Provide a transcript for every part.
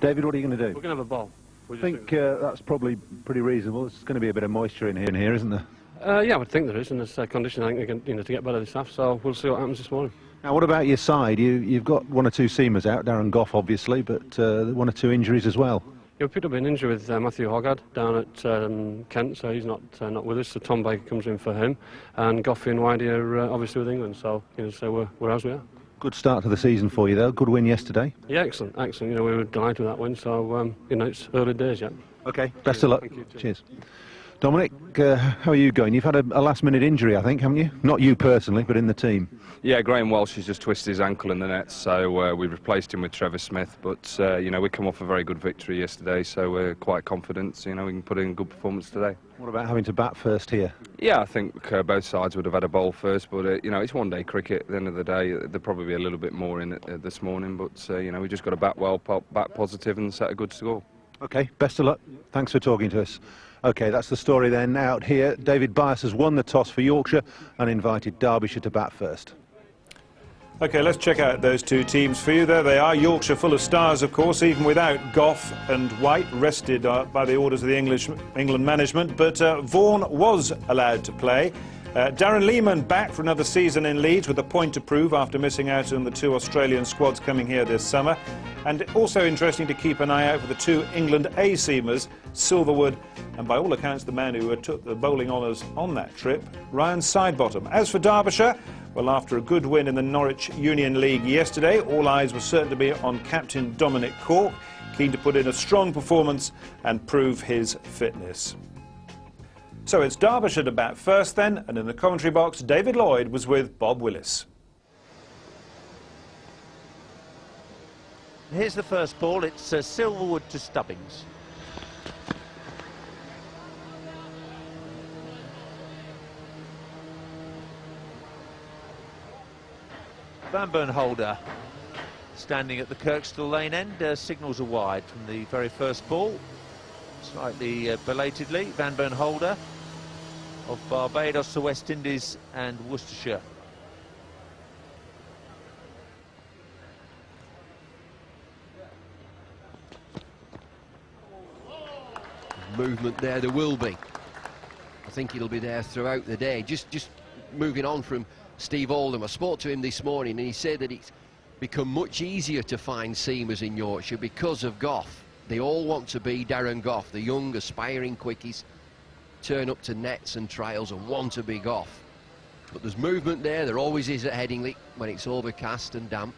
David, what are you going to do? We're going to have a bowl. I think that's probably pretty reasonable. There's going to be a bit of moisture in here, isn't there? Yeah, I would think there is in this condition. I think they're going to get better this half, so we'll see what happens this morning. Now, what about your side? You've got one or two seamers out, Darren Goff obviously, but one or two injuries as well. Yeah, we picked up an injury with Matthew Hoggard down at Kent, so he's not with us. So Tom Baker comes in for him, and Goffey and Whitey are obviously with England. So so we're as we are. Good start to the season for you though. Good win yesterday. Yeah, excellent. We were delighted with that win. So it's early days yet. Okay, best of luck. Cheers. Dominic, how are you going? You've had a last-minute injury, I think, haven't you? Not you personally, but in the team. Yeah, Graham Welsh has just twisted his ankle in the net, so we've replaced him with Trevor Smith. But we come off a very good victory yesterday, so we're quite confident. We can put in a good performance today. What about having to bat first here? Yeah, I think both sides would have had a bowl first, but it's one-day cricket. At the end of the day, there'll probably be a little bit more in it this morning. But we just got to bat well, bat positive, and set a good score. Okay, best of luck. Thanks for talking to us. Okay, that's the story then. Out here, David Bias has won the toss for Yorkshire and invited Derbyshire to bat first. Okay, let's check out those two teams for you. There they are. Yorkshire full of stars, of course, even without Goff and White, rested by the orders of the England management. But Vaughan was allowed to play. Darren Lehmann back for another season in Leeds with a point to prove after missing out on the two Australian squads coming here this summer. And also interesting to keep an eye out for the two England A-seamers, Silverwood, and by all accounts the man who took the bowling honours on that trip, Ryan Sidebottom. As for Derbyshire, well, after a good win in the Norwich Union League yesterday, all eyes were certain to be on captain Dominic Cork, keen to put in a strong performance and prove his fitness. So it's Derbyshire to bat first then, and in the commentary box, David Lloyd was with Bob Willis. Here's the first ball. It's Silverwood to Stubbings. Van Bernholder standing at the Kirkstall Lane end, signals are wide from the very first ball. Slightly belatedly, Van Bernholder of Barbados, the West Indies and Worcestershire. Movement there will be. I think it'll be there throughout the day. Just moving on from Steve Oldham, I spoke to him this morning and he said that it's become much easier to find seamers in Yorkshire because of Goff. They all want to be Darren Goff, the young aspiring quickies, turn up to nets and trials and want to be Goff. But there's movement there always is at Headingley when it's overcast and damp.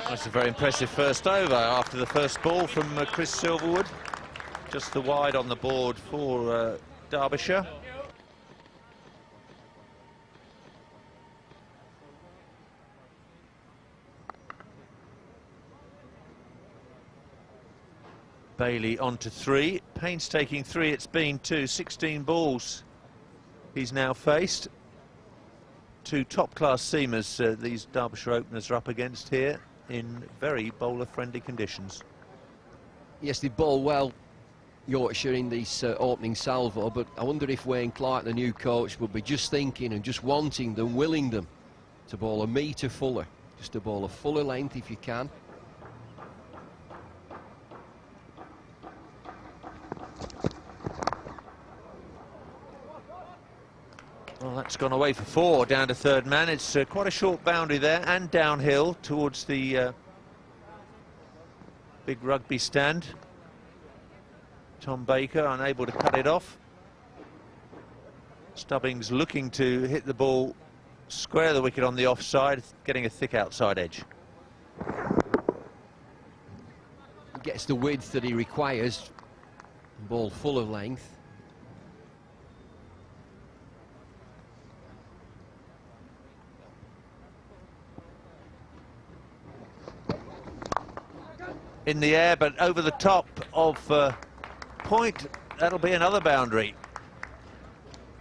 That's a very impressive first over after the first ball from Chris Silverwood. Just the wide on the board for Derbyshire. Bailey on to 3. Painstaking 3 it's been too. 16 balls he's now faced. Two top-class seamers these Derbyshire openers are up against here in very bowler-friendly conditions. Yes, they bowl well, Yorkshire, in this opening salvo, but I wonder if Wayne Clark, the new coach, would be just thinking and just wanting them, willing them to bowl a metre fuller, just to bowl a fuller length if you can. Well, that's gone away for 4, down to third man. It's quite a short boundary there and downhill towards the big rugby stand. Tom Baker unable to cut it off. Stubbings looking to hit the ball square the wicket on the offside, getting a thick outside edge. He gets the width that he requires, ball full of length. In the air, but over the top of point. That'll be another boundary.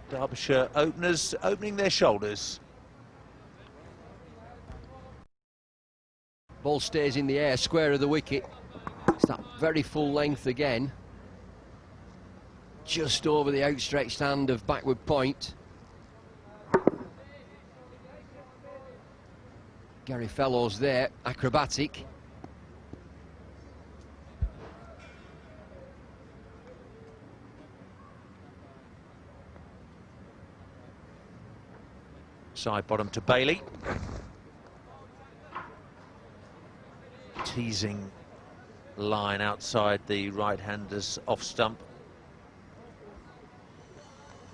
Derbyshire openers opening their shoulders. Ball stays in the air, square of the wicket. It's that very full length again. just over the outstretched hand of backward point. Gary Fellows there, acrobatic. Side bottom to Bailey. Teasing line outside the right-hander's off stump.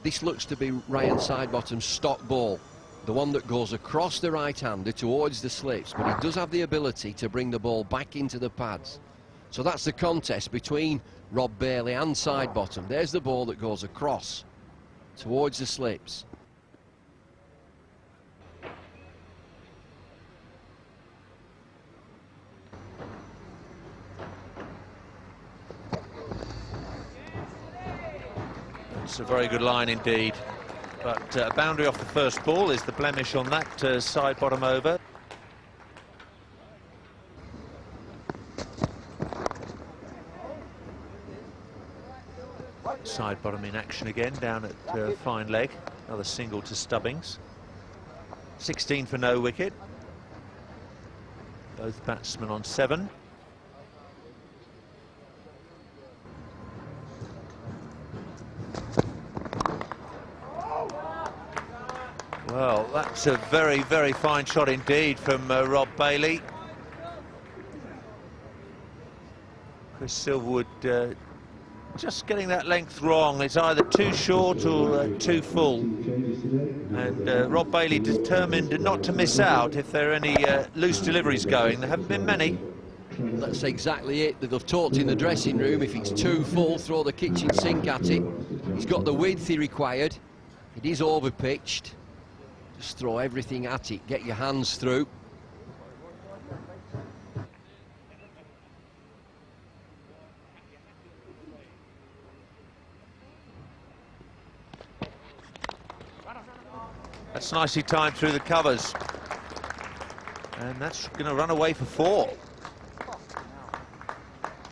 This looks to be Ryan Sidebottom's stock ball, the one that goes across the right-hander towards the slips, but he does have the ability to bring the ball back into the pads. So that's the contest between Rob Bailey and Sidebottom. There's the ball that goes across towards the slips. It's a very good line indeed, but boundary off the first ball is the blemish on that side bottom over. Side bottom in action again down at fine leg. Another single to Stubbings. 16 for no wicket. Both batsmen on 7. Well, that's a very, very fine shot indeed from Rob Bailey. Chris Silverwood just getting that length wrong. It's either too short or too full. And Rob Bailey determined not to miss out if there are any loose deliveries going. There haven't been many. That's exactly it that they've talked in the dressing room. If it's too full, throw the kitchen sink at it. He's got the width he required. It is overpitched. Just throw everything at it, get your hands through. That's nicely timed through the covers. And that's going to run away for 4.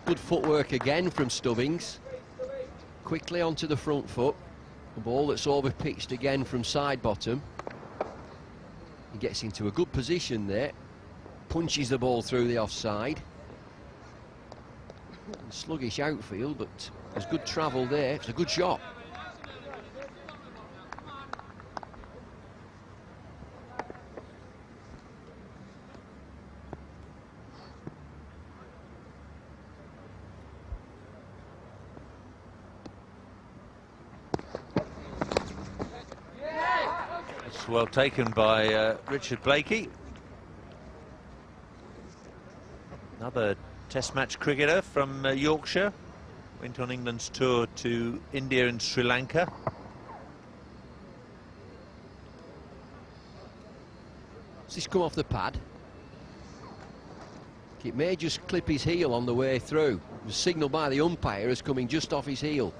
Good footwork again from Stubbings. Quickly onto the front foot. The ball that's overpitched again from Sidebottom. He gets into a good position there. Punches the ball through the offside. Sluggish outfield, but there's good travel there. It's a good shot. Well taken by Richard Blakey. Another Test match cricketer from Yorkshire. Went on England's tour to India and Sri Lanka. Does this come off the pad? It may just clip his heel on the way through. It was signalled by the umpire as coming just off his heel.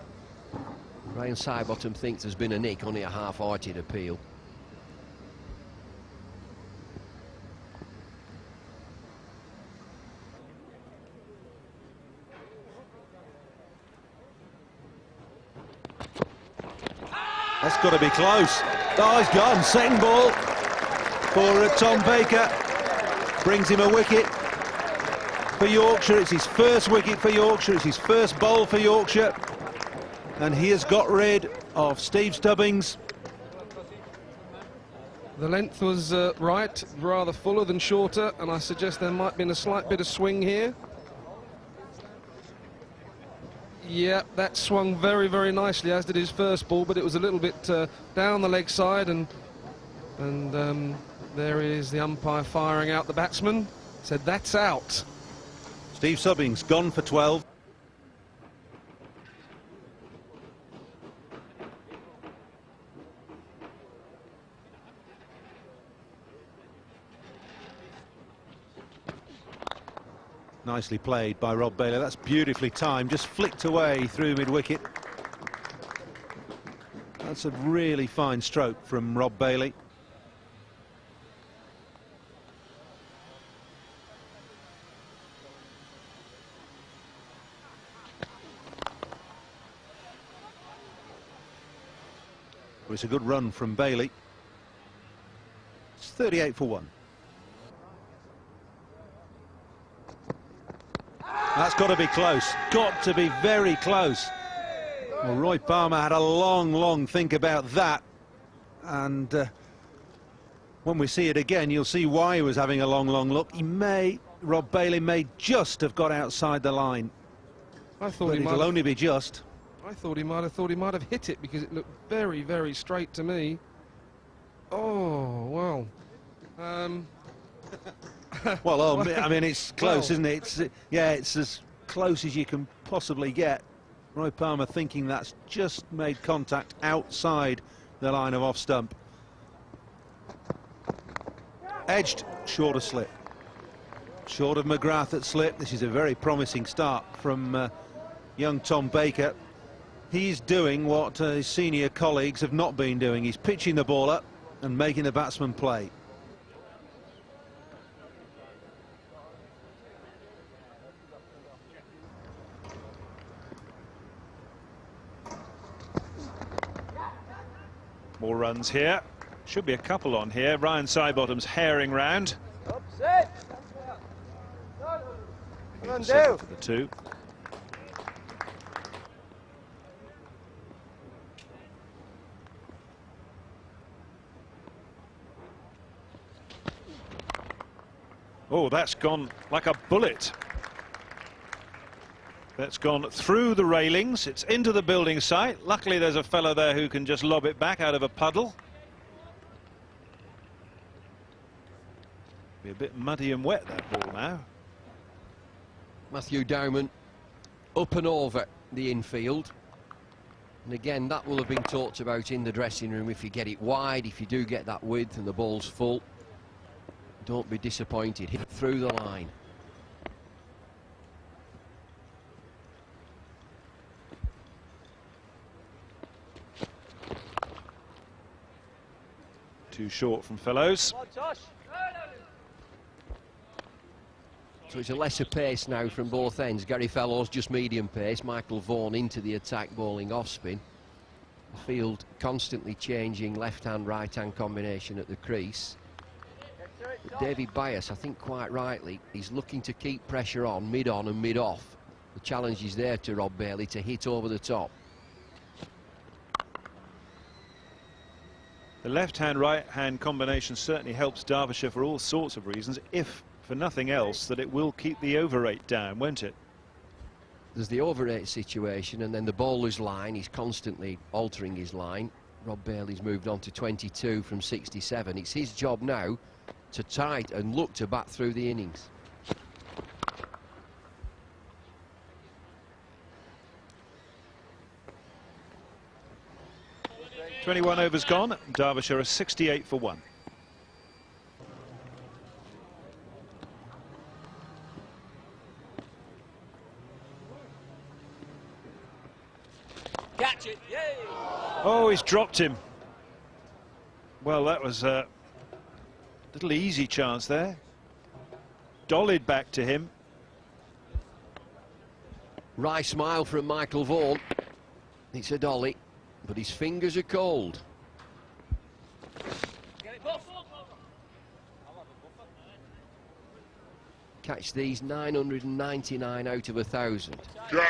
Ryan Sidebottom thinks there's been a nick, only a half-hearted appeal. That's got to be close. Oh, he's gone. Second ball for Tom Baker. Brings him a wicket for Yorkshire. It's his first wicket for Yorkshire. It's his first bowl for Yorkshire. And he has got rid of Steve Stubbings. The length was right, rather fuller than shorter, and I suggest there might have been a slight bit of swing here. Yeah, that swung very, very nicely, as did his first ball, but it was a little bit down the leg side, and there is the umpire firing out the batsman. Said that's out. Steve Stubbings gone for 12. Nicely played by Rob Bailey. That's beautifully timed, just flicked away through mid-wicket. That's a really fine stroke from Rob Bailey. Well, it's a good run from Bailey. It's 38 for 1. That's got to be close. Got to be very close. Well, Roy Palmer had a long think about that. And when we see it again, you'll see why he was having a long look. Rob Bailey may just have got outside the line. I thought but it'll only be just. I thought he might have hit it because it looked very straight to me. Oh, well. Well, I mean, it's close, well, isn't it? It's as close as you can possibly get. Roy Palmer thinking that's just made contact outside the line of off stump. Edged, short of slip. Short of McGrath at slip. This is a very promising start from young Tom Baker. He's doing what his senior colleagues have not been doing. He's pitching the ball up and making the batsman play. More runs here. Should be a couple on here. Ryan Sidebottom's herring round. For the 2. Oh, that's gone like a bullet. That's gone through the railings. It's into the building site. Luckily, there's a fellow there who can just lob it back out of a puddle. Be a bit muddy and wet, that ball now. Matthew Dowman up and over the infield. And again, that will have been talked about in the dressing room. If you get it wide, if you do get that width and the ball's full, don't be disappointed. Hit through the line. Too short from Fellows. So it's a lesser pace now from both ends. Gary Fellows just medium pace. Michael Vaughan into the attack, bowling off spin. The field constantly changing left-hand, right-hand combination at the crease. David Bias, I think quite rightly, he's looking to keep pressure on and mid-off. The challenge is there to Rob Bailey to hit over the top. The left-hand, right-hand combination certainly helps Derbyshire for all sorts of reasons, if for nothing else, that it will keep the over rate down, won't it? There's the over rate situation, and then the bowler's line, he's constantly altering his line. Rob Bailey's moved on to 22 from 67. It's his job now to try and look to bat through the innings. .21 overs gone. Derbyshire are 68 for 1. Catch it, yay! Oh, he's dropped him. Well, that was a little easy chance there. Dollied back to him. Wry smile from Michael Vaughan. It's a dolly, but his fingers are cold. Catch these 999 out of 1,000. Yeah.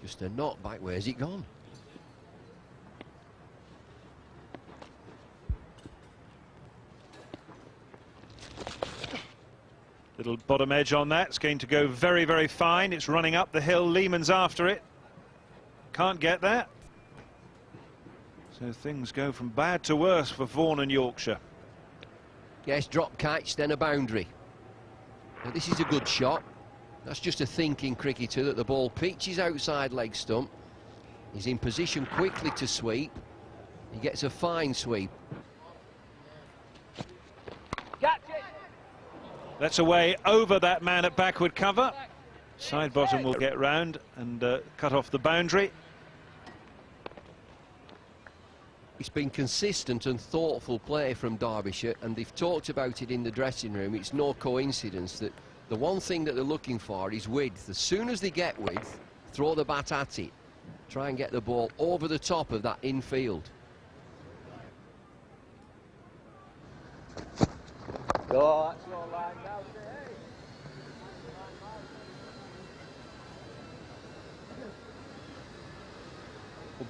Just a knockback. Where's it gone? Little bottom edge on that. It's going to go very, very fine. It's running up the hill. Lehman's after it. Can't get that. So things go from bad to worse for Vaughan and Yorkshire. Yes, drop catch, then a boundary. Now, this is a good shot. That's just a thinking cricketer that the ball pitches outside leg stump. He's in position quickly to sweep. He gets a fine sweep. That's away over that man at backward cover. Sidebottom will get round and cut off the boundary. It's been consistent and thoughtful play from Derbyshire, and they've talked about it in the dressing room. It's no coincidence that the one thing that they're looking for is width. As soon as they get width, throw the bat at it. Try and get the ball over the top of that infield. Well,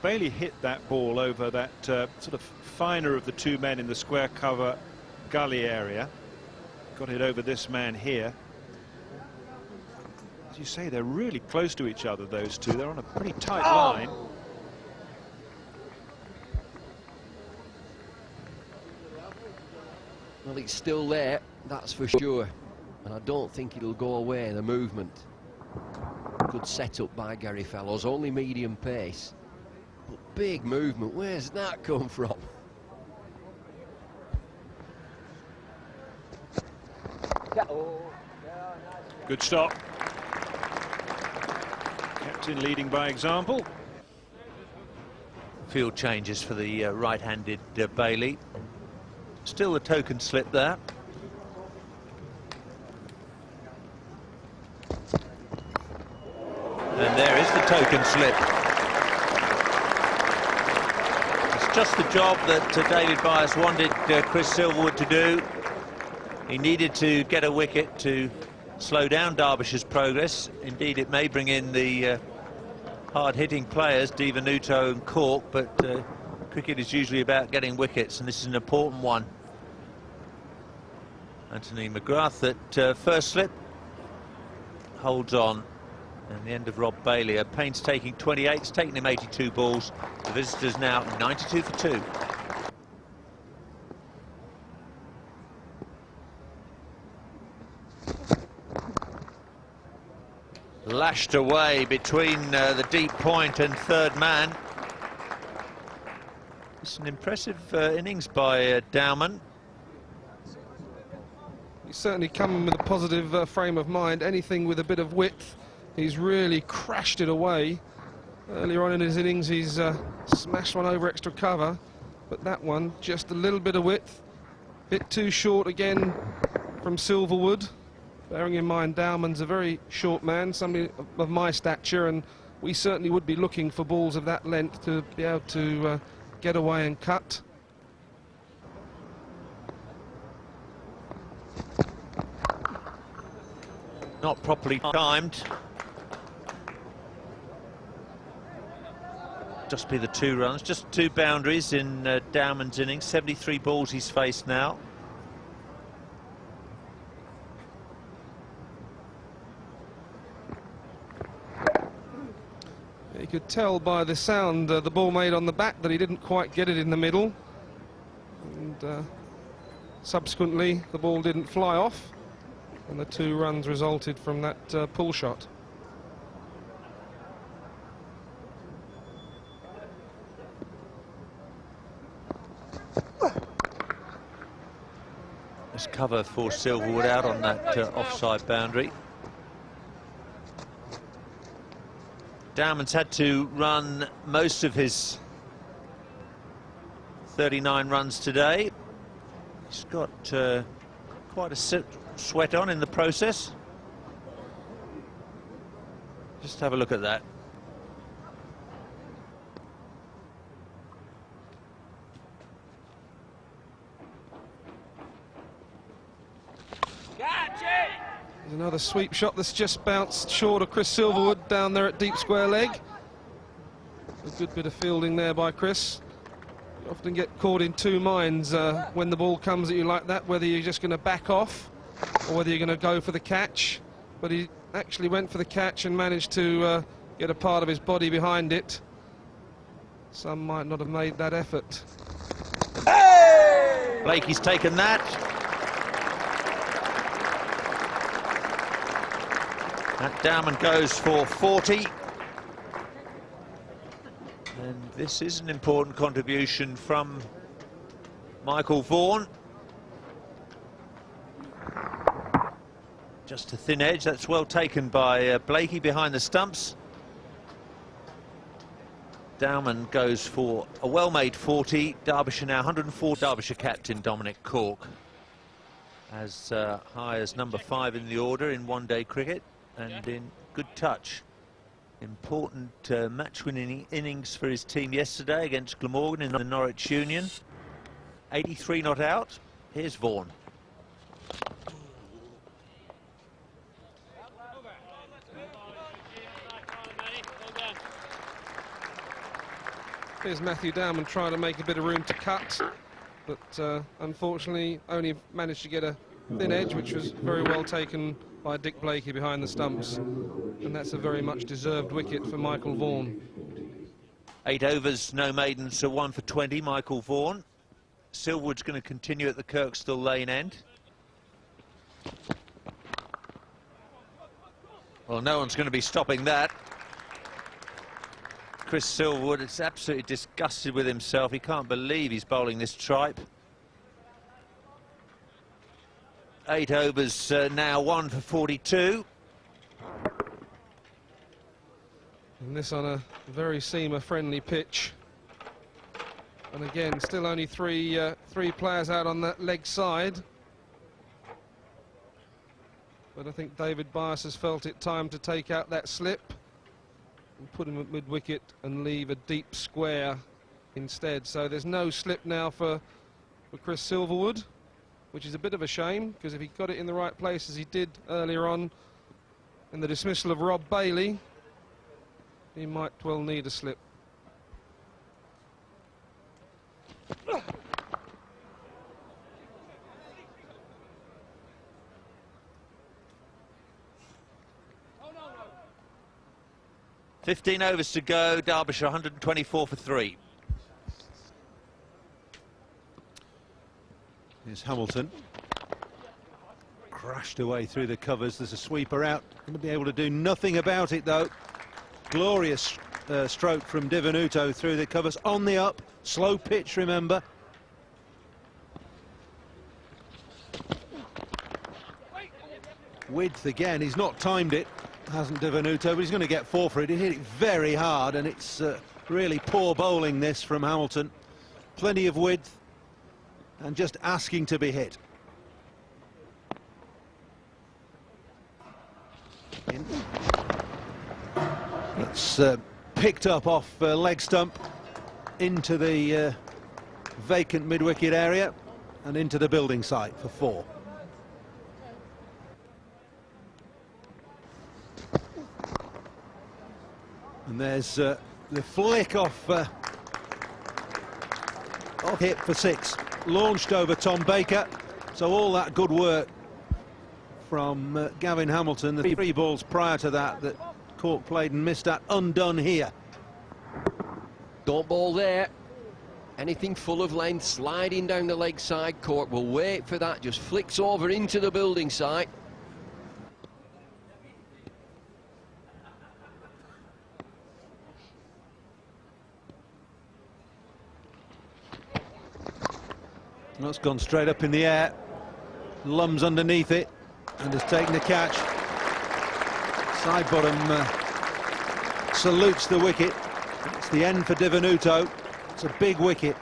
Bailey hit that ball over that sort of finer of the two men in the square cover gully area. Got it over this man here. As you say, they're really close to each other, those two. They're on a pretty tight line. Well, it's still there, that's for sure. And I don't think it'll go away, the movement. Good setup by Gary Fellows, only medium pace. But big movement, where's that come from? Good stop. Captain leading by example. Field changes for the right-handed Bailey. Still a token slip there. And there is the token slip. It's just the job that David Byas wanted Chris Silverwood to do. He needed to get a wicket to slow down Derbyshire's progress. Indeed, it may bring in the hard-hitting players, Divanuto and Cork, but cricket is usually about getting wickets, and this is an important one. Anthony McGrath at first slip holds on, and the end of Rob Bailey, a painstaking 28. It's taken him 82 balls. The visitors now 92 for 2. Lashed away between the deep point and third man. It's an impressive innings by Dowman. He's certainly come with a positive frame of mind. Anything with a bit of width, he's really crashed it away. Earlier on in his innings, he's smashed one over extra cover, but that one, just a little bit of width. Bit too short again from Silverwood. Bearing in mind, Dowman's a very short man, somebody of my stature, and we certainly would be looking for balls of that length to be able to get away and cut. Not properly timed. Just be the 2 runs, just 2 boundaries in Dowman's innings. 73 balls he's faced now. You could tell by the sound the ball made on the bat that he didn't quite get it in the middle, and subsequently the ball didn't fly off, and the 2 runs resulted from that pull shot. There's cover for Silverwood out on that offside boundary. Dowman's had to run most of his 39 runs today. He's got quite a sweat on in the process. Just have a look at that. There's another sweep shot that's just bounced short of Chris Silverwood down there at deep square leg. A good bit of fielding there by Chris. You often get caught in 2 minds when the ball comes at you like that, whether you're just going to back off or whether you're going to go for the catch. But he actually went for the catch and managed to get a part of his body behind it. Some might not have made that effort. Blakey's taken that. That Dowman goes for 40. And this is an important contribution from Michael Vaughan. Just a thin edge, that's well taken by Blakey behind the stumps. Dowman goes for a well-made 40. Derbyshire now 104. Derbyshire captain Dominic Cork, as high as number 5 in the order in one-day cricket, and in good touch. Important match-winning innings for his team yesterday against Glamorgan in the Norwich Union. 83 not out. Here's Vaughan. Here's Matthew Dowman trying to make a bit of room to cut, but unfortunately only managed to get a thin edge, which was very well taken by Dick Blakey behind the stumps. And that's a very much deserved wicket for Michael Vaughan. 8 overs, no maidens, so 1 for 20, Michael Vaughan. Silverwood's going to continue at the Kirkstall Lane end. Well, no one's going to be stopping that. Chris Silverwood is absolutely disgusted with himself. He can't believe he's bowling this tripe. 8 overs now, 1 for 42. And this on a very seamer-friendly pitch. And again, still only three players out on that leg side. But I think David Bias has felt it time to take out that slip and put him at mid-wicket and leave a deep square instead. So there's no slip now for Chris Silverwood, which is a bit of a shame, because if he got it in the right place as he did earlier on in the dismissal of Rob Bailey, he might well need a slip. Oh, 15 overs to go, Derbyshire 124 for 3. Here's Hamilton. Crashed away through the covers. There's a sweeper out. Going to be able to do nothing about it, though. Glorious stroke from Divenuto through the covers. On the up. Slow pitch, remember. Width again. He's not timed it, hasn't Divenuto, but he's going to get 4 for it. He hit it very hard, and it's really poor bowling, this, from Hamilton. Plenty of width, and just asking to be hit. It's picked up off leg stump into the vacant mid-wicket area and into the building site for 4. And there's the flick off hit for 6, launched over Tom Baker. So all that good work from Gavin Hamilton, the 3 balls prior to that Cork played and missed at, undone here. Don't bowl there. Anything full of length, sliding down the leg side. Cork will wait for that, just flicks over into the building site. That's gone straight up in the air. Lums underneath it and has taken the catch. Side bottom salutes the wicket. It's the end for Divenuto. It's a big wicket.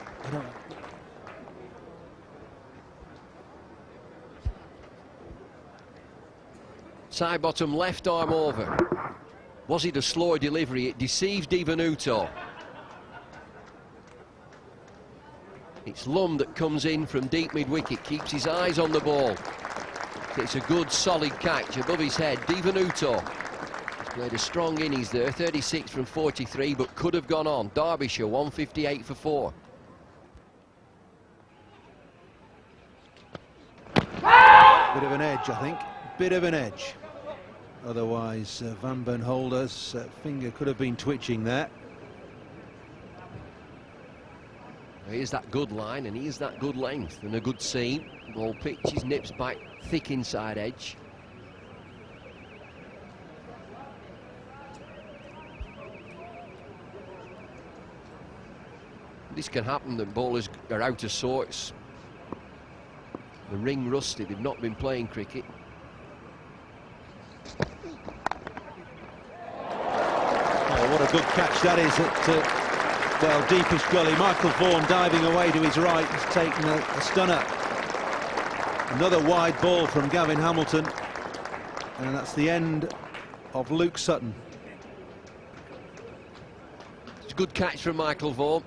Side bottom left arm over. Was it a slow delivery? It deceived Divenuto. It's Lum that comes in from deep mid-wicket, keeps his eyes on the ball. It's a good, solid catch above his head. Divenuto has played a strong innings there, 36 from 43, but could have gone on. Derbyshire, 158 for 4. Bit of an edge, I think. Bit of an edge. Otherwise, Van Bernholder's finger could have been twitching there. Here's that good line, and here's that good length and a good seam. Ball pitches, nips back, thick inside edge. This can happen, that bowlers are out of sorts. The ring rusty, they've not been playing cricket. Oh, what a good catch that is at well, deepish gully. Michael Vaughan diving away to his right, has taken a stunner. Another wide ball from Gavin Hamilton, and that's the end of Luke Sutton. It's a good catch from Michael Vaughan.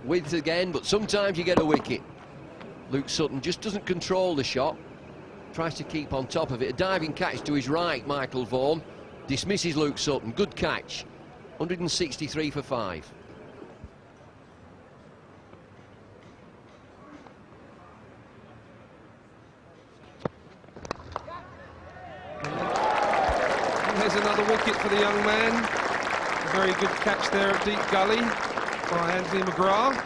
Width again, but sometimes you get a wicket. Luke Sutton just doesn't control the shot, tries to keep on top of it. A diving catch to his right, Michael Vaughan dismisses Luke Sutton. Good catch. 163 for 5. young man. A very good catch there at deep gully by Anthony McGrath.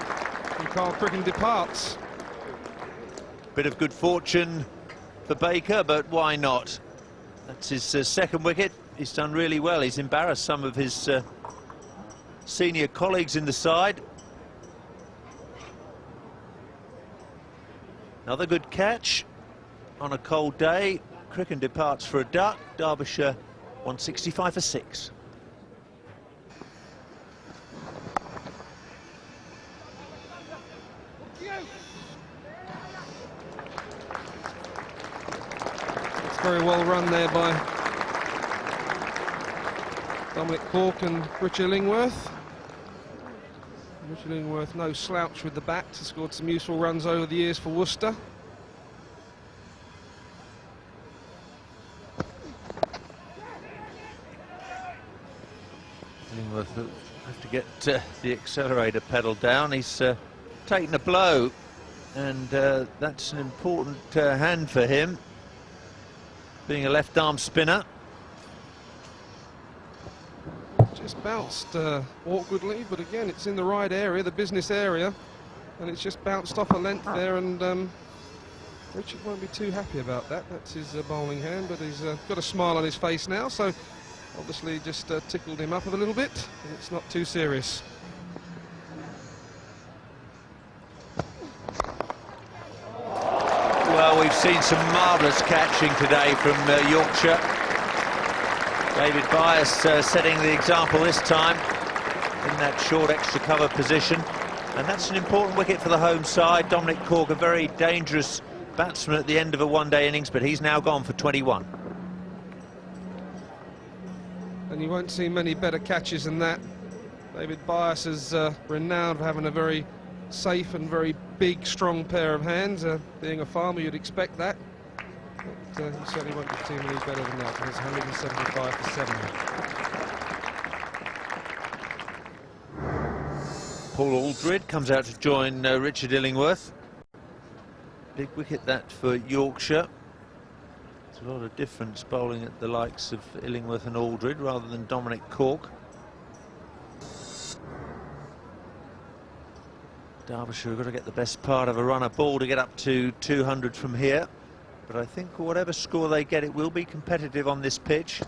And Carl Cricken departs. Bit of good fortune for Baker, but why not? That's his second wicket. He's done really well. He's embarrassed some of his senior colleagues in the side. Another good catch on a cold day. Cricken departs for a duck. Derbyshire 165 for 6. It's very well run there by Dominic Cork and Richard Illingworth. Richard Illingworth, no slouch with the bat, has scored some useful runs over the years for Worcester. Illingworth will have to get the accelerator pedal down. He's taken a blow, and that's an important hand for him, being a left-arm spinner. Just bounced awkwardly, but again, it's in the right area, the business area, and it's just bounced off a length there, and Richard won't be too happy about that. That's his bowling hand, but he's got a smile on his face now, so obviously just tickled him up a little bit, and it's not too serious. Well, we've seen some marvellous catching today from Yorkshire. David Byas setting the example this time in that short extra cover position, and that's an important wicket for the home side. Dominic Cork, a very dangerous batsman at the end of a one-day innings, but he's now gone for 21. And you won't see many better catches than that. David Byas is renowned for having a very safe and very big, strong pair of hands. Being a farmer, you'd expect that. But you certainly won't get too many better than that. It's 175 for 7. Paul Aldred comes out to join Richard Illingworth. Big wicket that for Yorkshire. It's a lot of difference bowling at the likes of Illingworth and Aldred rather than Dominic Cork. Derbyshire have got to get the best part of a runner ball to get up to 200 from here. But I think whatever score they get, it will be competitive on this pitch.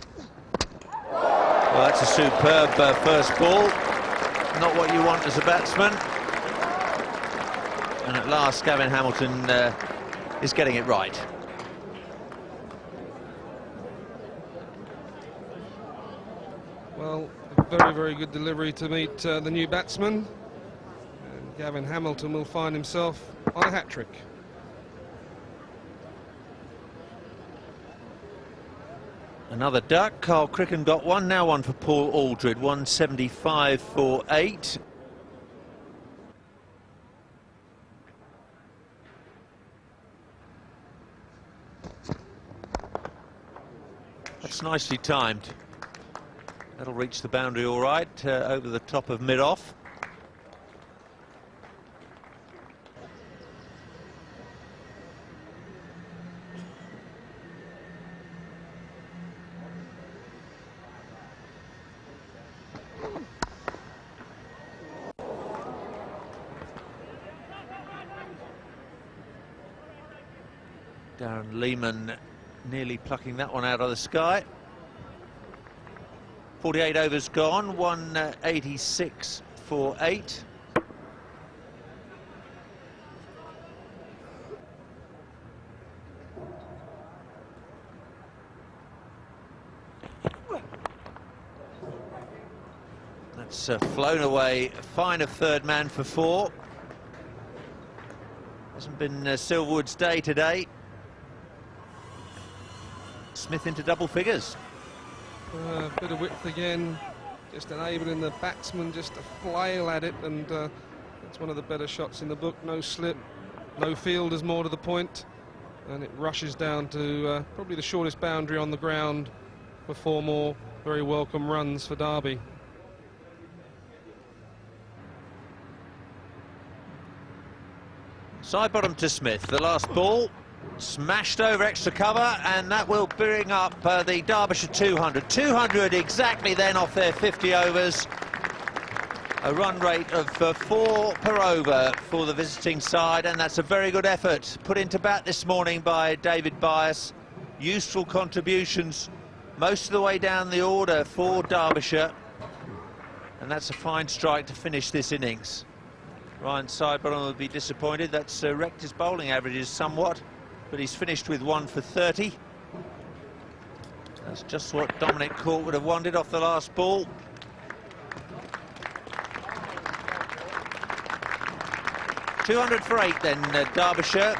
Well, that's a superb first ball. Not what you want as a batsman. And at last, Gavin Hamilton is getting it right. Well, a very, very good delivery to meet the new batsman. And Gavin Hamilton will find himself on a hat-trick. Another duck. Carl Cricken got one, now one for Paul Aldred. 175 for 8. That's nicely timed. That'll reach the boundary all right, over the top of mid-off. Darren Lehman nearly plucking that one out of the sky. 48 overs gone, 186 for 8. That's flown away. Fine of third man for 4. Hasn't been Silverwood's day today. Smith into double figures. Bit of width again, just enabling the batsman just to flail at it, and it's one of the better shots in the book. No slip, no fielders, more to the point, and it rushes down to probably the shortest boundary on the ground for 4 more very welcome runs for Derby. Side bottom to Smith, the last ball. Smashed over extra cover, and that will bring up the Derbyshire 200. 200 exactly then off their 50 overs. A run rate of 4 per over for the visiting side, and that's a very good effort put into bat this morning by David Byas. Useful contributions most of the way down the order for Derbyshire, and that's a fine strike to finish this innings. Ryan Sidebottom will be disappointed. That's wrecked his bowling averages somewhat, but he's finished with 1 for 30. That's just what Dominic Cork would have wanted off the last ball. $200 for 8 then, Derbyshire.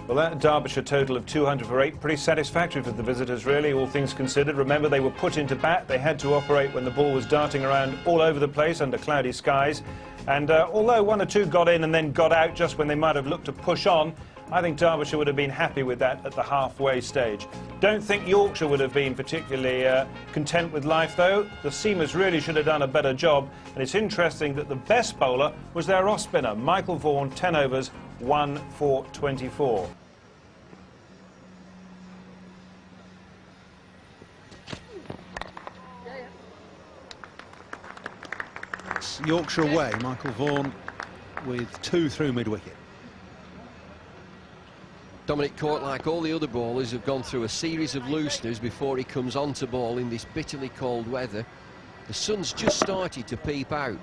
Well, that Derbyshire total of 200 for 8, pretty satisfactory for the visitors, really, all things considered. Remember, they were put into bat. They had to operate when the ball was darting around all over the place under cloudy skies. And although 1 or 2 got in and then got out just when they might have looked to push on, I think Derbyshire would have been happy with that at the halfway stage. Don't think Yorkshire would have been particularly content with life, though. The seamers really should have done a better job. And it's interesting that the best bowler was their off-spinner, Michael Vaughan, 10 overs, 1 for 24. It's Yorkshire away. Michael Vaughan with 2 through mid-wicket. Dominic Cork, like all the other bowlers, have gone through a series of looseners before he comes on to bowl in this bitterly cold weather. The sun's just started to peep out,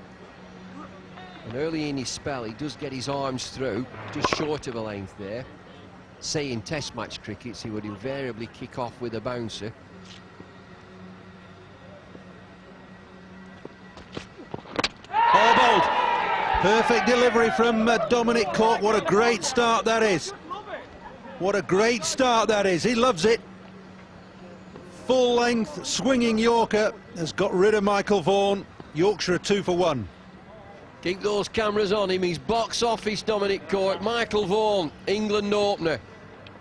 and early in his spell he does get his arms through, just short of a length there. Say in test match crickets he would invariably kick off with a bouncer. All bowled. Perfect delivery from Dominic Cork. What a great start that is. What a great start that is. He loves it. Full length swinging Yorker has got rid of Michael Vaughan. Yorkshire are 2 for 1. Keep those cameras on him. He's box office, Dominic Cork. Michael Vaughan, England opener.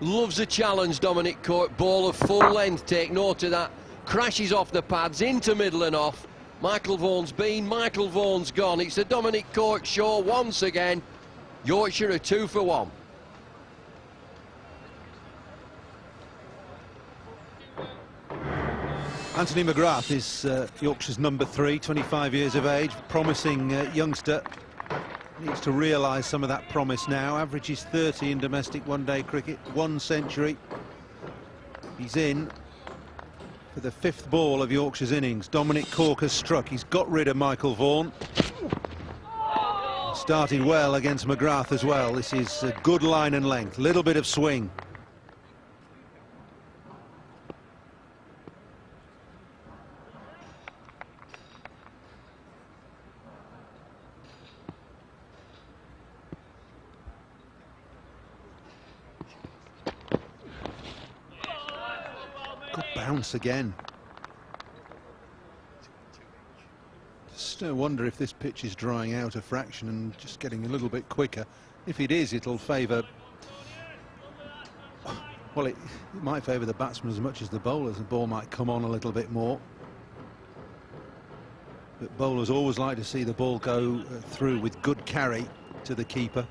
Loves a challenge, Dominic Cork. Ball of full length, take note of that. Crashes off the pads, into middle and off. Michael Vaughan's been, Michael Vaughan's gone. It's the Dominic Cork show once again. Yorkshire are 2 for 1. Anthony McGrath is Yorkshire's number 3, 25 years of age, promising youngster. Needs to realise some of that promise now. Averages 30 in domestic one-day cricket, 1 century. He's in for the 5th ball of Yorkshire's innings. Dominic Cork has struck. He's got rid of Michael Vaughan. Started well against McGrath as well. This is a good line and length, little bit of swing. Good bounce again. Just no wonder if this pitch is drying out a fraction and just getting a little bit quicker. If it is, it'll favour... Well, it might favour the batsman as much as the bowlers. The ball might come on a little bit more. But bowlers always like to see the ball go through with good carry to the keeper.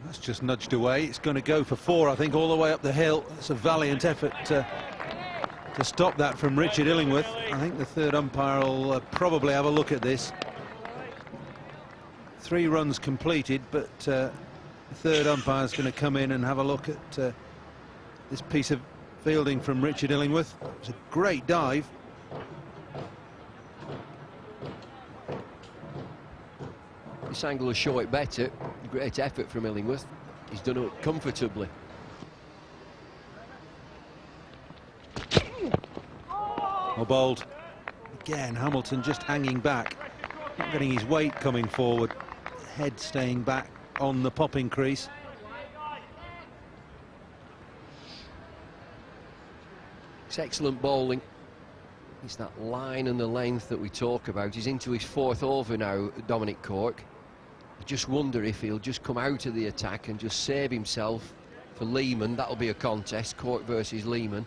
That's just nudged away. It's going to go for 4, I think, all the way up the hill. It's a valiant effort to stop that from Richard Illingworth. I think the 3rd umpire will probably have a look at this. 3 runs completed, but the 3rd umpire is going to come in and have a look at this piece of fielding from Richard Illingworth. It's a great dive. This angle will show it better. Great effort from Illingworth. He's done it comfortably. Well bowled. Again, Hamilton just hanging back, not getting his weight coming forward. Head staying back on the popping crease. It's excellent bowling. It's that line and the length that we talk about. He's into his 4th over now, Dominic Cork. I just wonder if he'll just come out of the attack and just save himself for Lehman. That'll be a contest, Cork versus Lehman.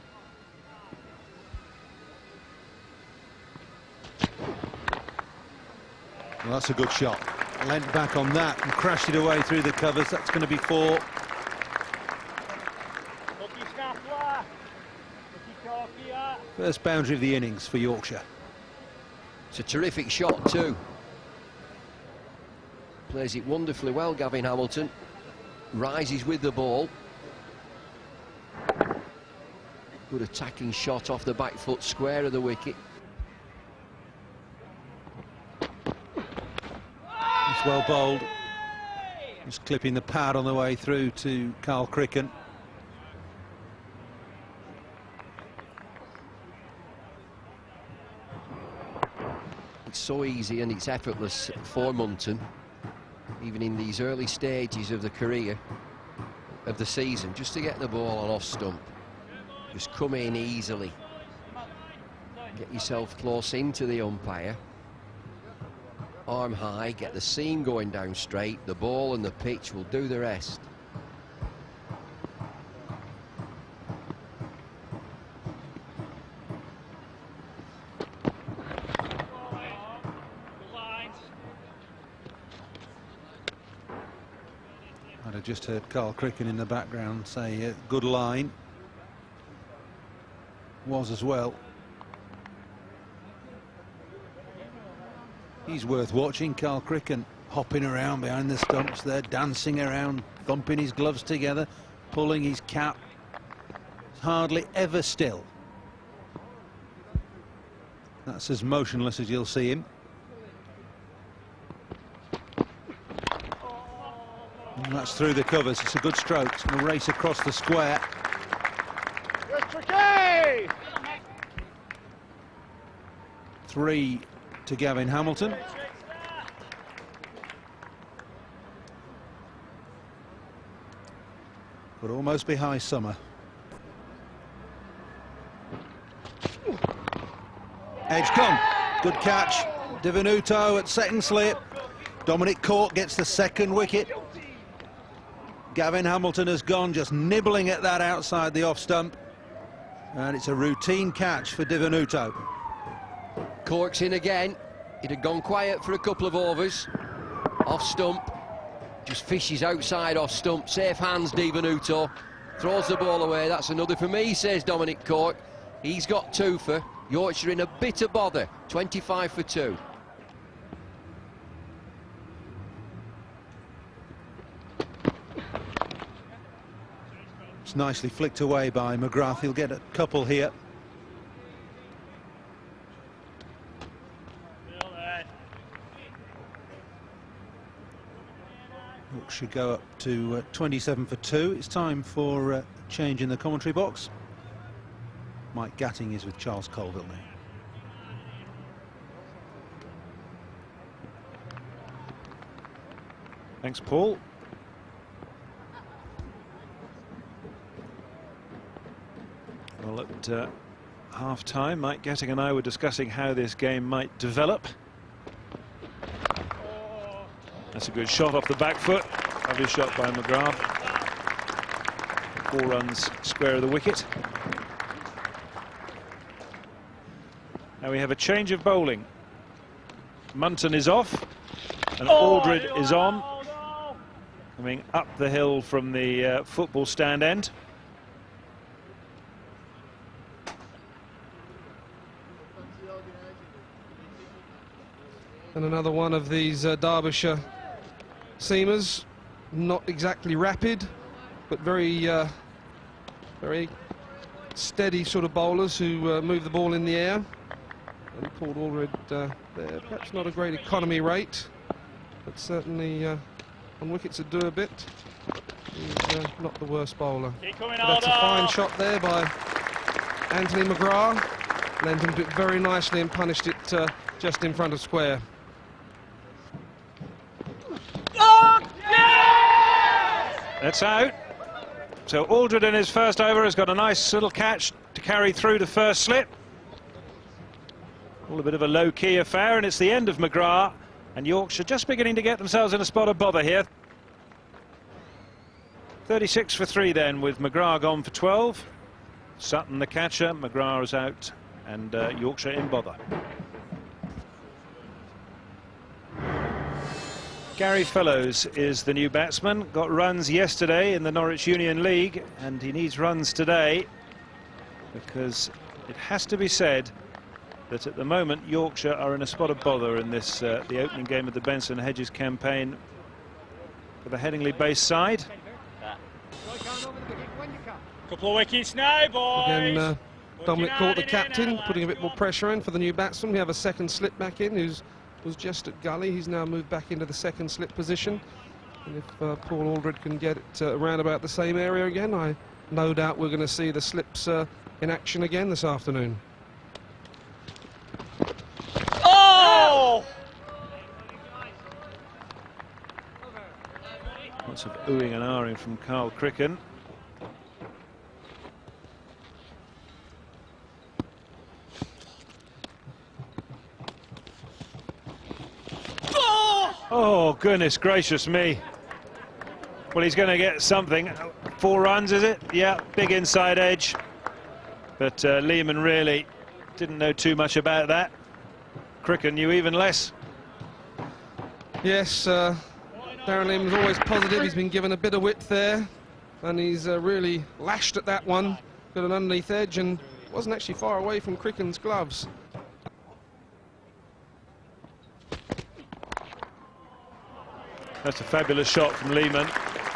Well, that's a good shot. Leant back on that and crashed it away through the covers. That's going to be 4. First boundary of the innings for Yorkshire. It's a terrific shot too. Plays it wonderfully well, Gavin Hamilton. Rises with the ball. Good attacking shot off the back foot, square of the wicket. It's well bowled. Just clipping the pad on the way through to Carl Cricken. It's so easy and it's effortless for Munton, even in these early stages of the career, of the season, just to get the ball on off stump. Just come in easily. Get yourself close into the umpire. Arm high, get the seam going down straight. The ball and the pitch will do the rest. I'd have just heard Carl Cricken in the background say good line. Was as well. He's worth watching, Carl Cricken, hopping around behind the stumps there, dancing around, thumping his gloves together, pulling his cap. He's hardly ever still. That's as motionless as you'll see him. And that's through the covers. It's a good stroke. It's going to race across the square. 3 to Gavin Hamilton. Could almost be high summer. Edge gone. Good catch. Divenuto at second slip. Dominic Cork gets the second wicket. Gavin Hamilton has gone, just nibbling at that outside the off stump. And it's a routine catch for Divenuto. Cork's in again. It had gone quiet for a couple of overs. Off stump. Just fishes outside off stump. Safe hands, Divenuto. Throws the ball away. That's another for me, says Dominic Cork. He's got 2 for Yorkshire in a bit of bother. 25 for 2. It's nicely flicked away by McGrath. He'll get a couple here. Should go up to 27 for 2. It's time for a change in the commentary box. Mike Gatting is with Charles Colville now. Thanks, Paul. Well, at half-time, Mike Gatting and I were discussing how this game might develop. That's a good shot off the back foot. Lovely shot by McGrath. 4 runs square of the wicket. Now we have a change of bowling. Munton is off and Aldred is on. Coming up the hill from the football stand end. And another one of these Derbyshire seamers, not exactly rapid, but very very steady sort of bowlers who move the ball in the air. And Paul Aldred there, perhaps not a great economy rate, but certainly on wickets that do a bit. He's not the worst bowler. But that's a fine shot there by Anthony McGrath. Lent into it very nicely and punished it just in front of square. That's out. So Aldred in his first over has got a nice little catch to carry through to first slip. All a bit of a low-key affair, and it's the end of McGrath, and Yorkshire just beginning to get themselves in a spot of bother here. 36 for 3 then, with McGrath gone for 12. Sutton the catcher, McGrath is out, and Yorkshire in bother. Gary Fellows is the new batsman. Got runs yesterday in the Norwich Union League, and he needs runs today, because it has to be said that at the moment Yorkshire are in a spot of bother in this the opening game of the Benson Hedges campaign for the Headingley-based side. Couple of wickets now, boys. Again, Dominic Court, the captain, putting a bit more pressure in for the new batsman. We have a second slip back in, who was just at gully. He's now moved back into the second slip position. And if Paul Aldred can get it around about the same area again, I no doubt we're going to see the slips in action again this afternoon. Oh! Lots of oohing and ahhing from Carl Cricken. Oh, goodness gracious me. Well, he's going to get something. 4 runs, is it? Yeah, big inside edge. But Lehman really didn't know too much about that. Cricken knew even less. Yes, Darren Lehman's always positive. He's been given a bit of width there, and he's really lashed at that one. Got an underneath edge and wasn't actually far away from Cricken's gloves. That's a fabulous shot from Lehman.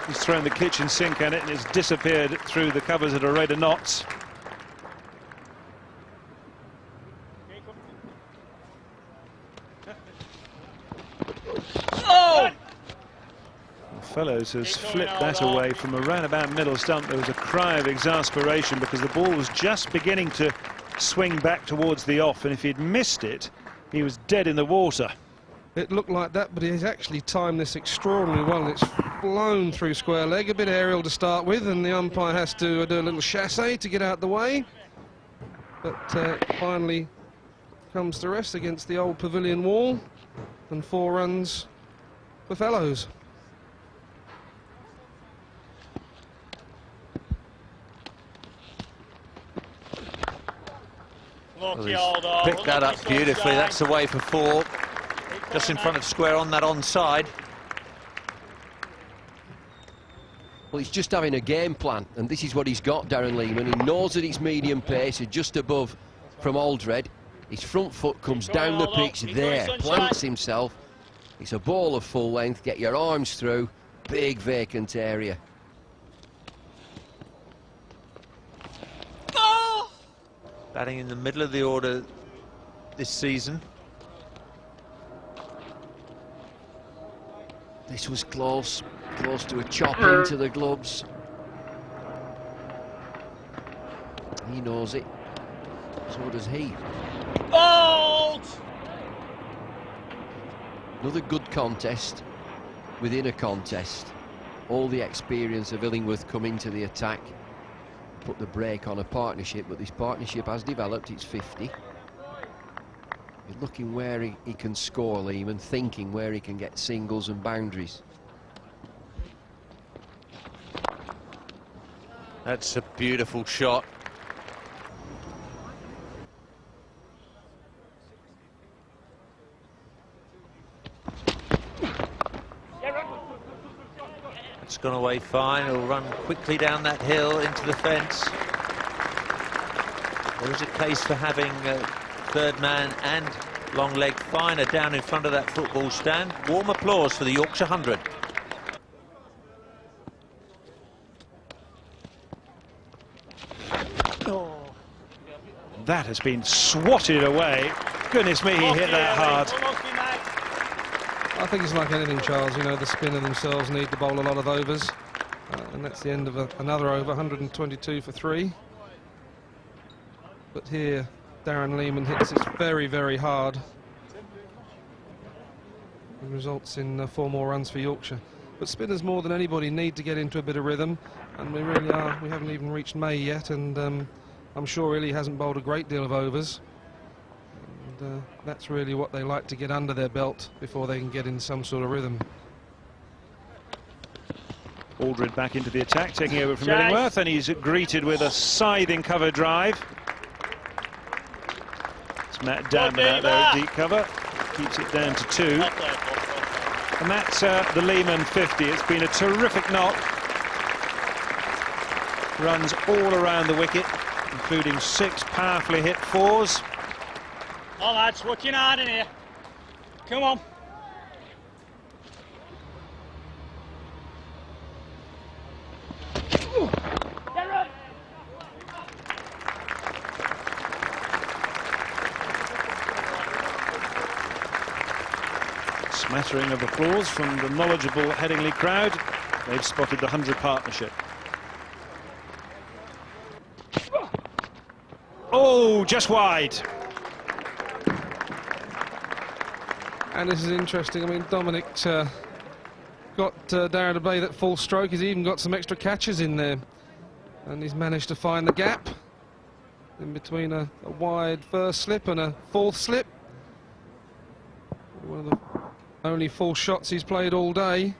He's thrown the kitchen sink at it and it's disappeared through the covers at a rate of knots. Oh! Fellows has flipped that away from around about middle stump. There was a cry of exasperation because the ball was just beginning to swing back towards the off, and if he'd missed it, he was dead in the water. It looked like that, but he's actually timed this extraordinarily well, and it's flown through square leg. A bit aerial to start with, and the umpire has to do a little chassé to get out the way. But finally comes to rest against the old pavilion wall, and 4 runs for Fellows. Well, picked that up beautifully. That's away for 4. Just in front of square on that onside. Well, he's just having a game plan, and this is what he's got, Darren Lehman. He knows that it's medium pace, just above from Aldred. His front foot comes down the pitch there, plants himself. It's a ball of full length, get your arms through, big vacant area. Batting in the middle of the order this season. This was close to a chop into the gloves. He knows it, so does he. Bolt! Another good contest within a contest. All the experience of Illingworth coming to the attack, put the brake on a partnership, but this partnership has developed. It's 50. He's looking where he can score, Lehman, thinking where he can get singles and boundaries. That's a beautiful shot. It's gone away fine. He'll run quickly down that hill into the fence. There is a case for having third man and long leg finer down in front of that football stand. Warm applause for the Yorkshire 100. That has been swatted away. Goodness me, he hit that hard. I think it's like anything, Charles. You know, the spinner themselves need to bowl a lot of overs. And that's the end of another over, 122 for 3. But here, Darren Lehman hits it very, very hard. And results in 4 more runs for Yorkshire. But spinners more than anybody need to get into a bit of rhythm. And we really are. We haven't even reached May yet. And I'm sure really hasn't bowled a great deal of overs. And that's really what they like to get under their belt before they can get in some sort of rhythm. Aldred back into the attack, taking over from Chase. Illingworth, and he's greeted with a scything cover drive. It's Matt Damon out there at deep cover, keeps it down to 2. And that's the Lehman 50. It's been a terrific knock. Runs all around the wicket, including 6 powerfully hit 4s. Oh, lads, working hard in here. Come on. Smattering of applause from the knowledgeable Headingley crowd. They've spotted the 100 partnership. Oh, just wide. And this is interesting. I mean, Dominic's got Darren to play that full stroke. He's even got some extra catches in there. And he's managed to find the gap in between a wide first slip and a fourth slip. One of the only full shots he's played all day.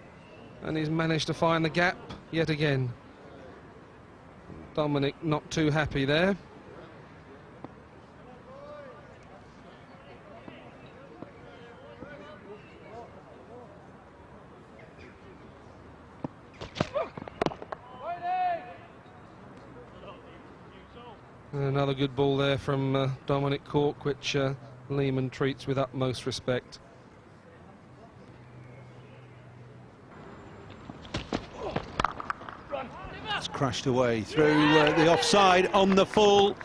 And he's managed to find the gap yet again. Dominic not too happy there. Another good ball there from Dominic Cork, which Lehman treats with utmost respect. It's crashed away through the offside on the full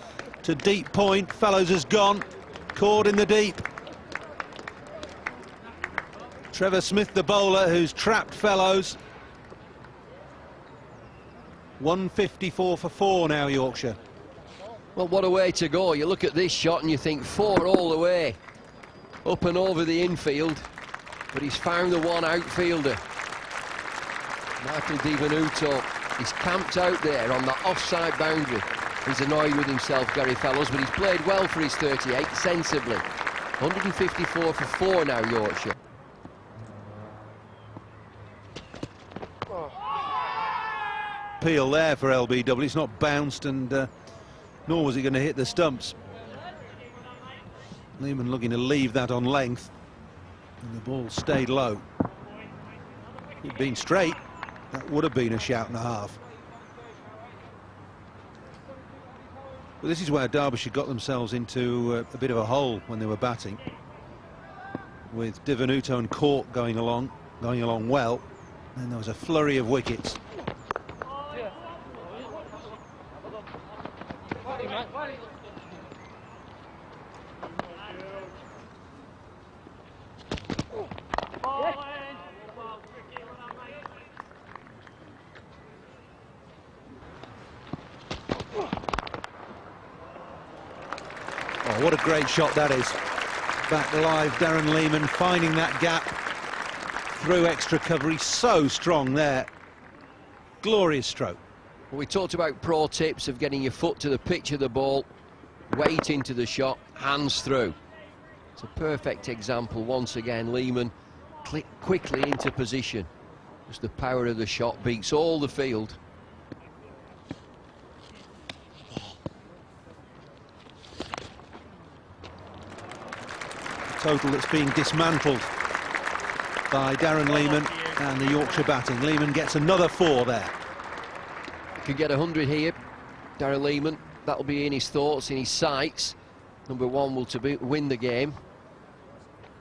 to deep point. Fellows has gone, caught in the deep. Trevor Smith, the bowler, who's trapped Fellows. 154 for 4 now, Yorkshire. Well, what a way to go. You look at this shot and you think 4 all the way, up and over the infield, but he's found the one outfielder. Michael Di Venuto, he's camped out there on the offside boundary. He's annoyed with himself, Gary Fellows, but he's played well for his 38, sensibly. 154 for 4 now, Yorkshire. Appeal there for LBW. It's not bounced, and nor was he going to hit the stumps. Lehman looking to leave that on length, and the ball stayed low. If it'd been straight, that would have been a shout and a half. But this is where Derbyshire got themselves into a bit of a hole when they were batting, with Di Venuto and Cork going along well, and there was a flurry of wickets. Oh, what a great shot that is. Back alive, Darren Lehman finding that gap through extra cover. He's so strong there. Glorious stroke. Well, we talked about pro tips of getting your foot to the pitch of the ball, weight into the shot, hands through. It's a perfect example once again. Lehman quickly into position. Just the power of the shot beats all the field. Total that's being dismantled by Darren Lehman and the Yorkshire batting. Lehman gets another 4 there. Could get 100 here, Darren Lehman. That'll be in his thoughts, in his sights. Number 1 will win the game.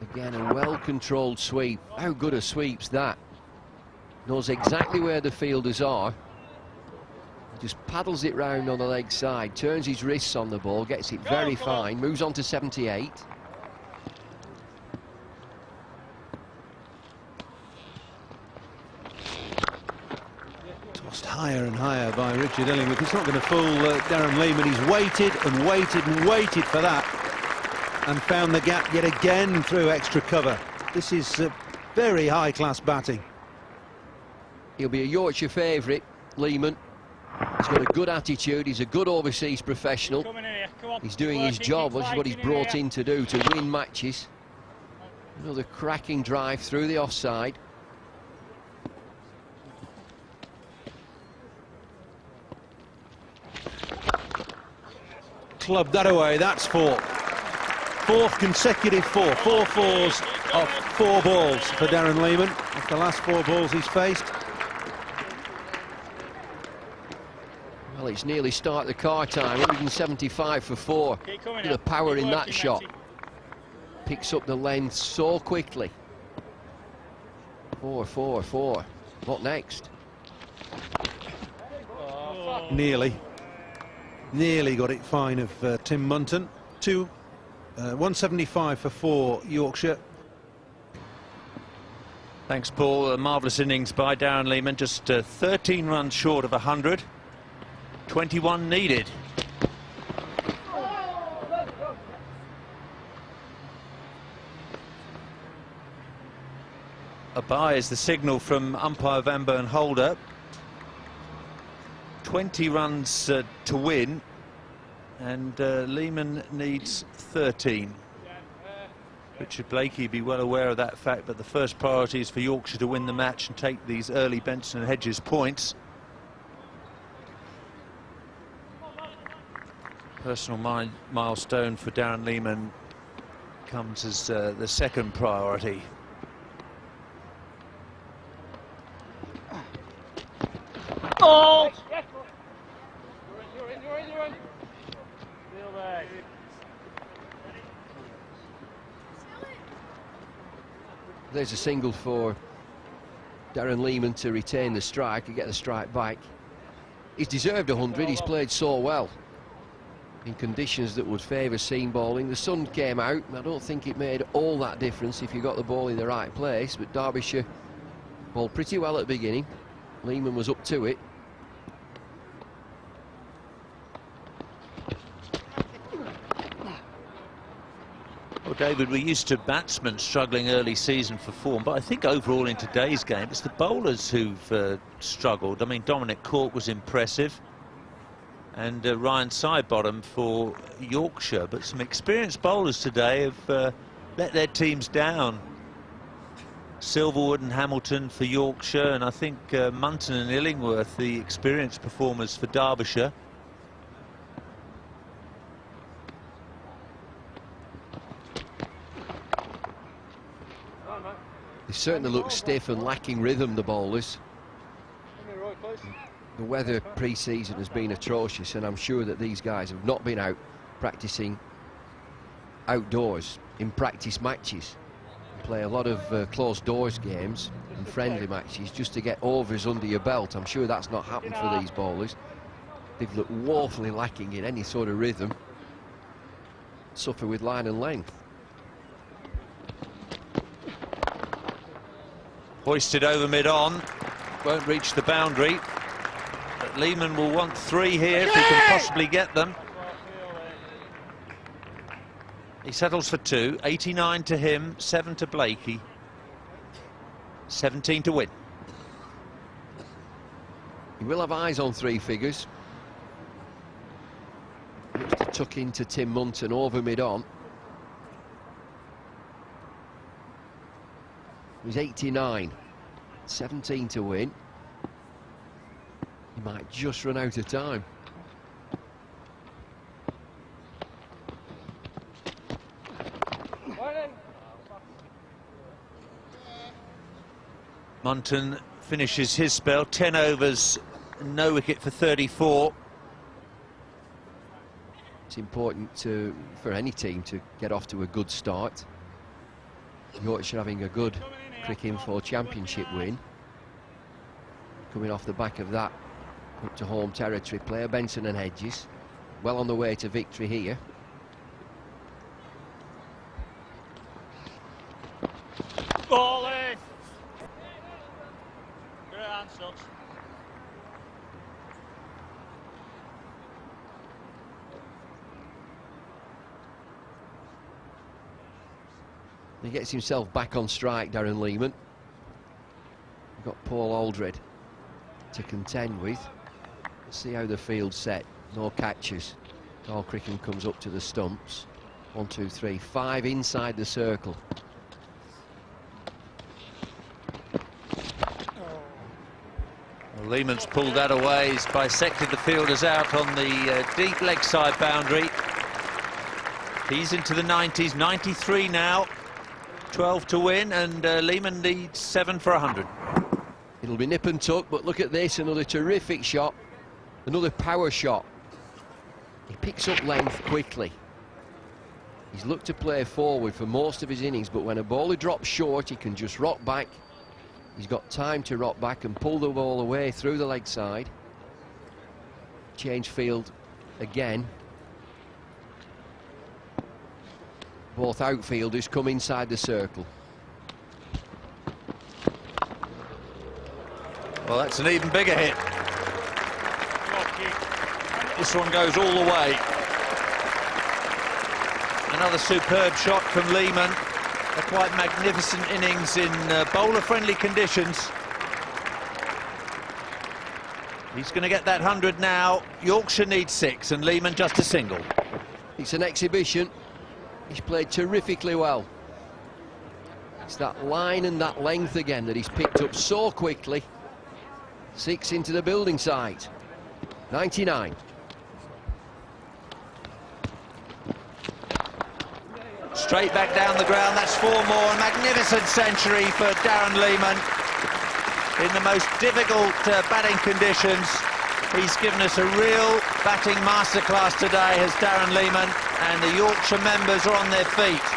Again, a well-controlled sweep. How good a sweep's that? Knows exactly where the fielders are. Just paddles it round on the leg side, turns his wrists on the ball, gets it very fine, moves on to 78. Higher and higher by Richard Illingworth. It's not going to fool Darren Lehman. He's waited and waited and waited for that, and found the gap yet again through extra cover. This is very high-class batting. He'll be a Yorkshire favourite, Lehman. He's got a good attitude. He's a good overseas professional. He's doing his job, which is what he's brought in to do, to win matches. Another cracking drive through the offside. clubbed that away. That's four. Fourth consecutive four. 4 fours off 4 balls for Darren Lehman. Off the last 4 balls he's faced. Well, it's nearly start the car time. 175 for 4. The power in that shot. Picks up the length so quickly. 4, 4, 4. What next? Nearly got it fine of Tim Munton. 175 for 4 Yorkshire. Thanks, Paul. A marvellous innings by Darren Lehman. Just 13 runs short of 100. 21 needed. A bye is the signal from umpire Van Bernholder. 20 runs to win, and Lehman needs 13. Richard Blakey be well aware of that fact, but the first priority is for Yorkshire to win the match and take these early Benson and Hedges points. Personal milestone for Darren Lehman comes as the second priority. Oh! There's a single for Darren Lehman to retain the strike and get the strike back. He's deserved 100. He's played so well in conditions that would favour seam bowling. The sun came out, and I don't think it made all that difference if you got the ball in the right place, but Derbyshire bowled pretty well at the beginning. Lehman was up to it. Well, David, we're used to batsmen struggling early season for form, but I think overall in today's game it's the bowlers who've struggled. I mean, Dominic Cork was impressive, and Ryan Sidebottom for Yorkshire, but some experienced bowlers today have let their teams down. Silverwood and Hamilton for Yorkshire, and I think Munton and Illingworth, the experienced performers for Derbyshire. They certainly look stiff and lacking rhythm, the bowlers. The weather pre-season has been atrocious, and I'm sure that these guys have not been out practicing outdoors in practice matches. They play a lot of closed doors games and friendly matches just to get overs under your belt. I'm sure that's not happened for these bowlers. They've looked woefully lacking in any sort of rhythm. Suffer with line and length. Hoisted over mid-on, won't reach the boundary, but Lehman will want 3 here if he can possibly get them. He settles for 2, 89 to him, 7 to Blakey, 17 to win. He will have eyes on 3 figures. Looks to tuck into Tim Munton over mid-on. He's 89, 17 to win. He might just run out of time. Munton finishes his spell, 10 overs, no wicket for 34. It's important for any team to get off to a good start. Yorkshire having a good Cricket Info Championship win. Coming off the back of that, up to home territory, player Benson and Hedges. Well on the way to victory here. Ball in! Great hands, Stokes. He gets himself back on strike, Darren Lehman. We've got Paul Aldred to contend with. Let's see how the field's set. No catches. Carl Cricken comes up to the stumps. 1, 2, 3, 5 inside the circle. Well, Lehman's pulled that away. He's bisected the fielders out on the deep leg side boundary. He's into the 90s, 93 now. 12 to win, and Lehman needs 7 for 100. It'll be nip and tuck, but look at this, another terrific shot, another power shot. He picks up length quickly. He's looked to play forward for most of his innings, but when a bowler drops short, he can just rock back. He's got time to rock back and pull the ball away through the leg side. Change field again. Both outfielders come inside the circle. Well, that's an even bigger hit. This one goes all the way. Another superb shot from Lehman. A quite magnificent innings in bowler-friendly conditions. He's going to get that 100 now. Yorkshire needs 6 and Lehman just a single. It's an exhibition. He's played terrifically well. It's that line and that length again that he's picked up so quickly. 6 into the building site. 99. Straight back down the ground, that's 4 more. A magnificent century for Darren Lehman. In the most difficult batting conditions, he's given us a real batting masterclass today, has Darren Lehman, and the Yorkshire members are on their feet.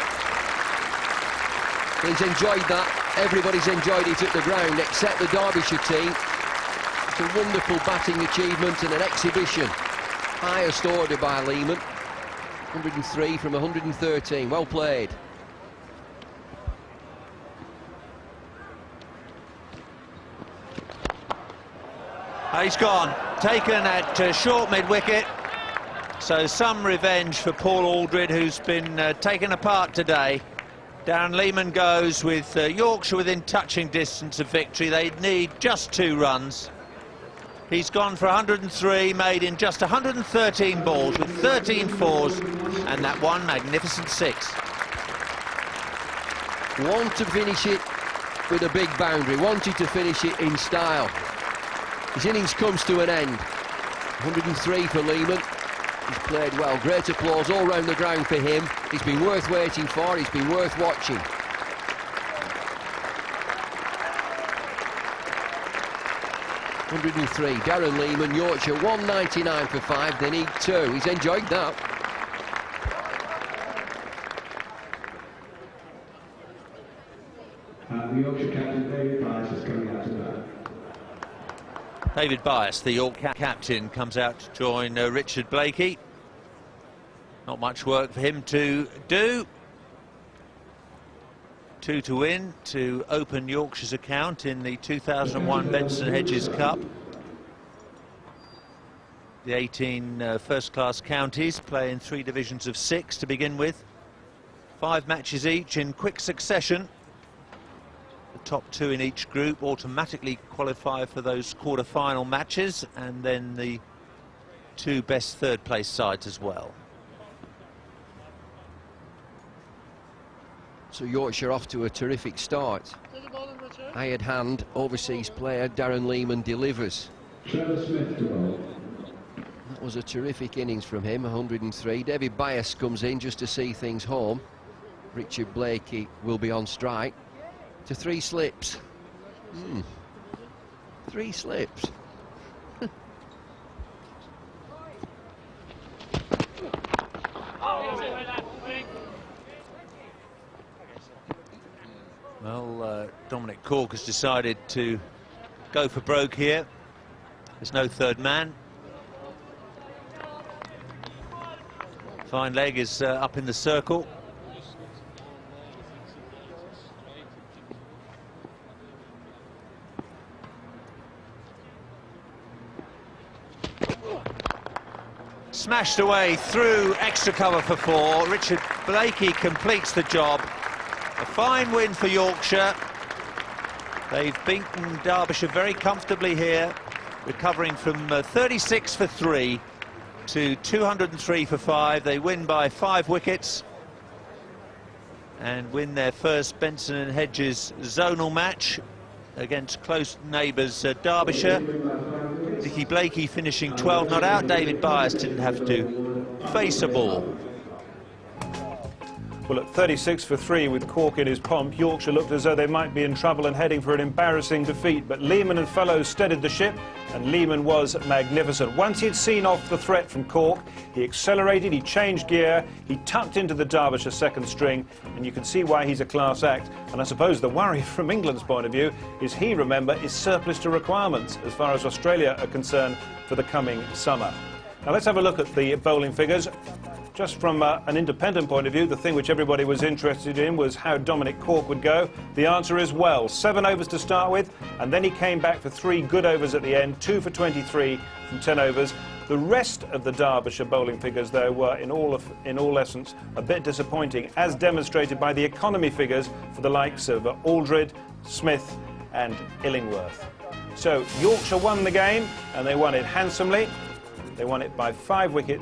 He's enjoyed that. Everybody's enjoyed it at the ground, except the Derbyshire team. It's a wonderful batting achievement and an exhibition. Highest order by Lehman. 103 from 113. Well played. He's gone, taken at short mid-wicket. So some revenge for Paul Aldred, who's been taken apart today. Darren Lehman goes with Yorkshire within touching distance of victory. They need just 2 runs. He's gone for 103, made in just 113 balls with 13 fours and that one magnificent 6. Want to finish it with a big boundary, wanted to finish it in style. His innings comes to an end. 103 for Lehman. He's played well. Great applause all round the ground for him. He's been worth waiting for. He's been worth watching. .103, Darren Lehman, Yorkshire, 199 for 5. They need 2. He's enjoyed that. The Yorkshire captain, David Bias, is coming out to bat. David Bias, the Yorkshire captain, comes out to join Richard Blakey. Not much work for him to do. 2 to win to open Yorkshire's account in the 2001 Benson Hedges Cup. The 18 first-class counties play in 3 divisions of 6 to begin with. 5 matches each in quick succession. The top 2 in each group automatically qualify for those quarter-final matches, and then the 2 best third-place sides as well. So Yorkshire off to a terrific start. Hired hand, overseas player Darren Lehman delivers. Trevor Smith to bowl. That was a terrific innings from him, 103. David Bias comes in just to see things home. Richard Blakey will be on strike. To 3 slips. 3 slips. Well, Dominic Cork has decided to go for broke here. There's no third man. Fine leg is up in the circle. Smashed away through extra cover for 4. Richard Blakey completes the job. A fine win for Yorkshire. They've beaten Derbyshire very comfortably here, recovering from 36 for 3 to 203 for 5. They win by 5 wickets and win their first Benson and Hedges zonal match against close neighbours Derbyshire. Dickie Blakey finishing 12 not out. David Bias didn't have to face a ball. Well, at 36 for 3 with Cork in his pomp, Yorkshire looked as though they might be in trouble and heading for an embarrassing defeat. But Lehman and fellows steadied the ship, and Lehman was magnificent. Once he'd seen off the threat from Cork, he accelerated, he changed gear, he tucked into the Derbyshire second string, and you can see why he's a class act. And I suppose the worry from England's point of view is he, remember, is surplus to requirements as far as Australia are concerned for the coming summer. Now let's have a look at the bowling figures. Just from an independent point of view, the thing which everybody was interested in was how Dominic Cork would go. The answer is well. 7 overs to start with, and then he came back for 3 good overs at the end, 2 for 23 from 10 overs. The rest of the Derbyshire bowling figures, though, were in all essence a bit disappointing, as demonstrated by the economy figures for the likes of Aldred, Smith and Illingworth. So Yorkshire won the game, and they won it handsomely. They won it by 5 wickets.